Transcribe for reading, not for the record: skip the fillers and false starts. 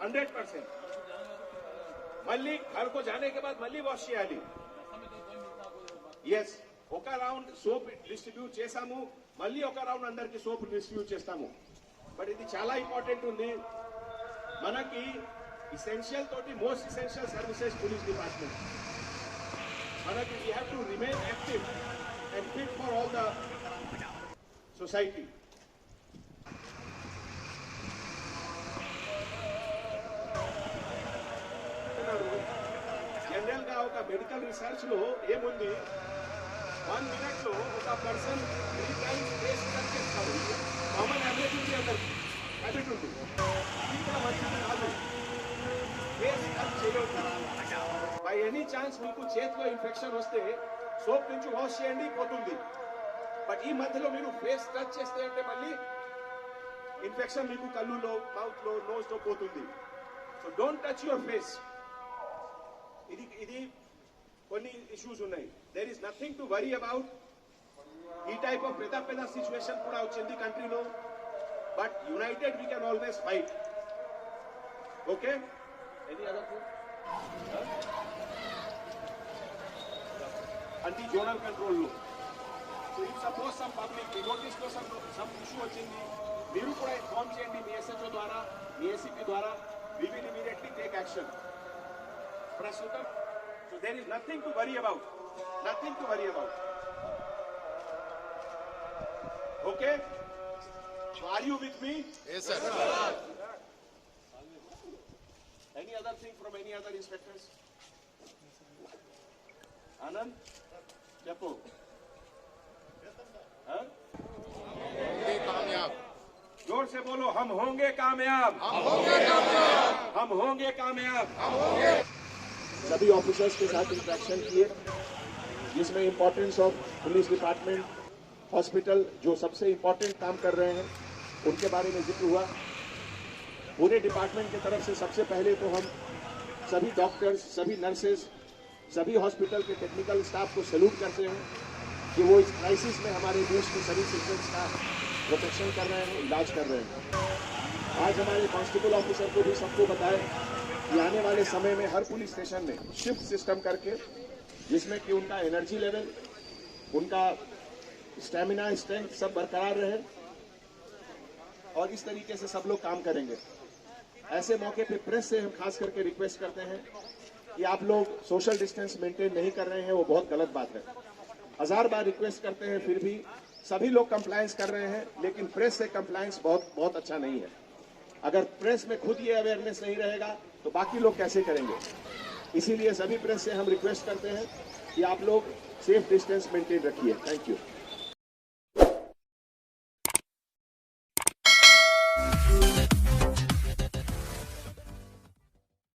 100%. మళ్ళీ घरको जाने के बाद మళ్ళీ వాష్ చేయాలి. ఎస్, ఒక రౌండ్ సోప్ డిస్ట్రిబ్యూట్ చేసాము, మళ్ళీ ఒక రౌండ్ అందరికి సోప్ డిస్ట్రిబ్యూట్ చేస్తాము. బట్ ఇది చాలా ఇంపార్టెంట్ ఉంది మనకి. essential toti most essential services police department. Manaki we have to remain active and fit for all the society. General గా ఒక మెడికల్ రీసెర్చ్ లో ఏముంది, 1 minute లో ఒక పర్సన్ 3 times ఫేస్ కట్ చేస్తాడు. కామన్ యావరేజ్ ఉంది, అందరికి హ్యాబిట్ ఉంటుంది. ఇది కూడా మంచిది కాదు. బై ఎనీ ఛాన్స్ మీకు చేతిలో ఇన్ఫెక్షన్ వస్తే సోప్ నుంచి వాష్ చేయండి, పోతుంది. బట్ ఈ మధ్యలో మీరు ఫేస్ టచ్ చేస్తే అంటే మళ్ళీ ఇన్ఫెక్షన్ మీకు కళ్ళులో, మౌత్ లో, నోస్ లో పోతుంది. So don't touch your face. ఇది కొన్ని ఇష్యూస్ ఉన్నాయి. There is nothing to worry about. ఈ టైప్ ఆఫ్ పెద్ద పెద్ద సిచ్యువేషన్ కూడా వచ్చింది కంట్రీలో. But united we can always fight. Okay, any other thing? Anti-zonal control law. So if suppose some public notice లో some issue వచ్చింది, మీరు కూడా ఇన్ఫార్మ్ చేయండి మీ SHO ద్వారా, మీ ACP ద్వారా. We will immediately take action. ప్రస్తుతం so there is nothing to worry about. Nothing to worry about. Okay? So are you with me? Yes, sir. Any other thing from any other inspectors? Anand, Chapo. हाँ? कामयाब. जोर से बोलो, हम होंगे कामयाब. हम होंगे कामयाब. हम होंगे कामयाब. हम होंगे. सभी ऑफिसर्स के साथ इंटरेक्शन किए, जिसमें importance of police department, hospital जो सबसे इंपॉर्टेंट काम कर रहे हैं उनके बारे में जिक्र हुआ. पूरे डिपार्टमेंट की तरफ से सबसे पहले तो हम सभी डॉक्टर्स, सभी नर्सेज, सभी हॉस्पिटल के टेक्निकल स्टाफ को सैल्यूट करते हैं कि वो इस क्राइसिस में हमारे देश के सभी सिटीजन्स का प्रोटेक्शन कर रहे हैं, इलाज कर रहे हैं. आज हमारे कांस्टेबल ऑफिसर को भी सबको बताएं कि आने वाले समय में हर पुलिस स्टेशन में शिफ्ट सिस्टम करके, जिसमें कि उनका एनर्जी लेवल, उनका स्टेमिना, स्ट्रेंथ सब बरकरार रहे और इस तरीके से सब लोग काम करेंगे. ऐसे मौके पे प्रेस से हम खास करके रिक्वेस्ट करते हैं कि आप लोग सोशल डिस्टेंस मेंटेन नहीं कर रहे हैं, वो बहुत गलत बात है. 1000 बार रिक्वेस्ट करते हैं, फिर भी सभी लोग कंप्लायंस कर रहे हैं, लेकिन प्रेस से कंप्लायंस बहुत अच्छा नहीं है. अगर प्रेस में खुद ये अवेयरनेस नहीं रहेगा तो बाकी लोग कैसे करेंगे. इसीलिए सभी प्रेस से हम रिक्वेस्ट करते हैं कि आप लोग सेफ डिस्टेंस मेंटेन रखिए. Thank you.